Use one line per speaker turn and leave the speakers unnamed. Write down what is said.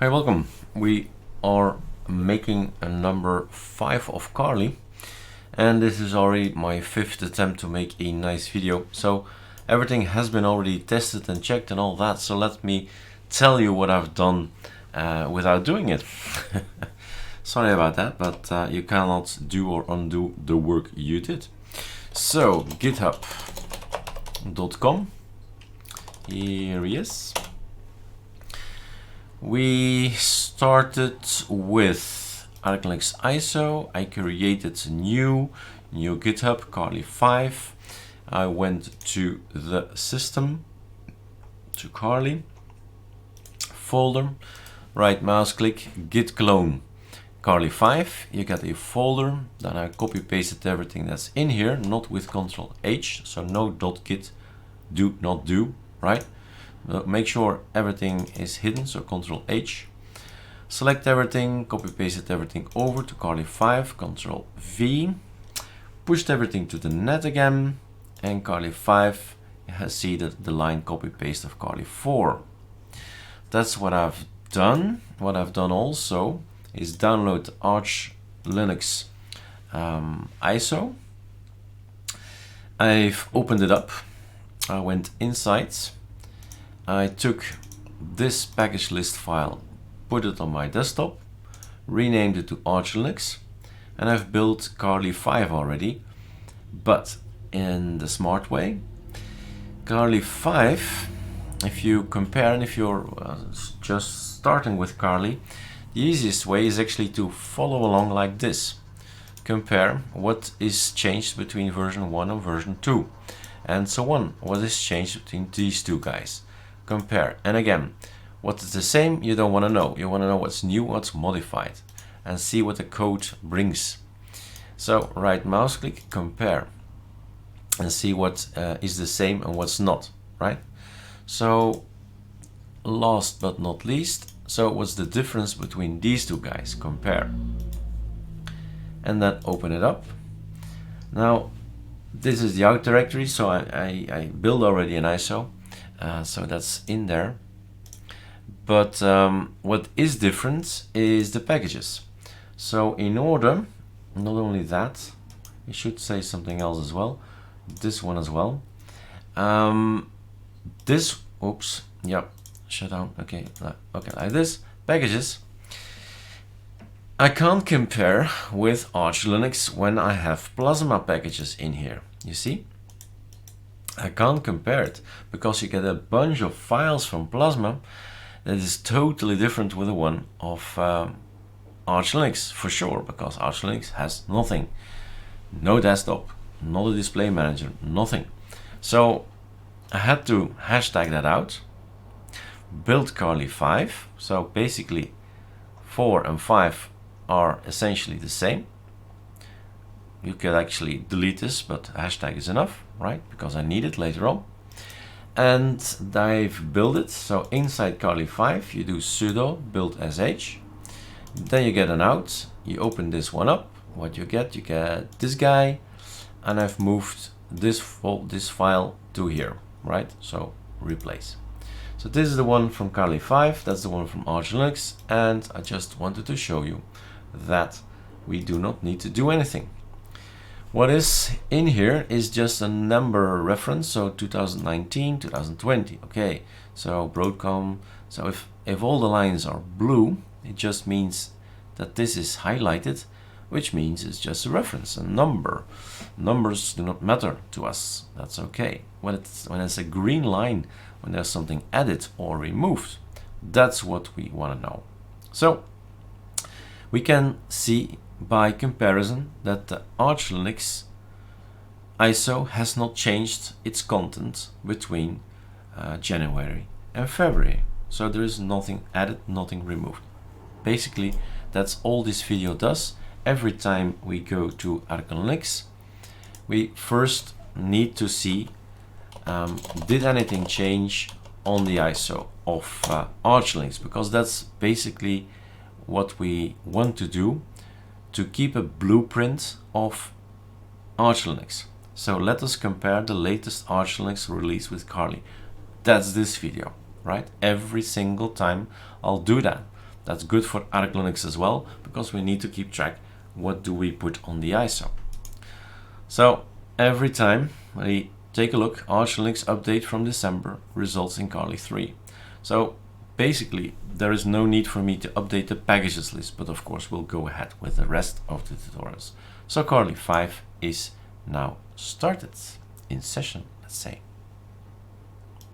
Hi, welcome. We are making a number 5 of Carli, and this is already my 5th attempt to make a nice video. So everything has been already tested and checked and all that, so let me tell you what I've done without doing it. Sorry about that, but you cannot do or undo the work you did. So github.com, here he is. We started with ArcoLinux ISO. I created a new GitHub, Carli 5. I went to the system, to Carli, folder, right mouse click, git clone, Carli 5. You get a folder. Then I copy pasted everything that's in here, not with Ctrl H, so no .git, do not do, right? Make sure everything is hidden, so Ctrl H. Select everything, copy pasted everything over to Carli 5, Ctrl V. Pushed everything to the net again, and Carli 5 has seeded the line copy paste of Carli 4. That's what I've done. What I've done also is download ArcoLinux ISO. I've opened it up. I went inside. I took this package list file, put it on my desktop, renamed it to ArcoLinux, and I've built Carli 5 already, but in the smart way. Carli 5, if you compare and if you're just starting with Carli, the easiest way is actually to follow along like this. Compare what is changed between version 1 and version 2, and so on. What is changed between these two guys? Compare, and again, what is the same you don't want to know. You want to know what's new, what's modified, and see what the code brings. So right mouse click, compare, and see what is the same and what's not, right? So last but not least, so what's the difference between these two guys? Compare, and then open it up. Now this is the out directory, so I built already an ISO. So that's in there, but what is different is the packages. So in order, not only that, I should say something else as well, this one as well. This, oops, yep, shut down, okay, like this, packages. I can't compare with ArcoLinux when I have Plasma packages in here, you see? I can't compare it because you get a bunch of files from Plasma that is totally different with the one of ArcoLinux, for sure, because ArcoLinux has nothing. No desktop, not a display manager, nothing. So I had to hashtag that out, build Carli 5. So basically 4 and 5 are essentially the same. You could actually delete this, but hashtag is enough, right? Because I need it later on. And I've built it. So inside Carli 5, you do sudo build sh. Then you get an out. You open this one up. What you get this guy. And I've moved this file to here, right? So replace. So this is the one from Carli 5. That's the one from ArcoLinux. And I just wanted to show you that we do not need to do anything. What is in here is just a number reference, so 2019, 2020. Okay, so Broadcom. So if all the lines are blue, it just means that this is highlighted, which means it's just a reference, a number. Numbers do not matter to us. That's okay. When it's a green line, when there's something added or removed, that's what we want to know. So we can see by comparison that the ArcoLinux ISO has not changed its content between January and February. So there is nothing added, nothing removed. Basically, that's all this video does. Every time we go to ArcoLinux, we first need to see did anything change on the ISO of ArcoLinux, because that's basically what we want to do, to keep a blueprint of ArcoLinux. So let us compare the latest ArcoLinux release with Carli. That's this video, right? Every single time I'll do that. That's good for ArcoLinux as well, because we need to keep track what do we put on the ISO. So every time we take a look, ArcoLinux update from December results in Carli 3. So basically, there is no need for me to update the packages list, but of course we'll go ahead with the rest of the tutorials. So Carli 5 is now started in session, let's say.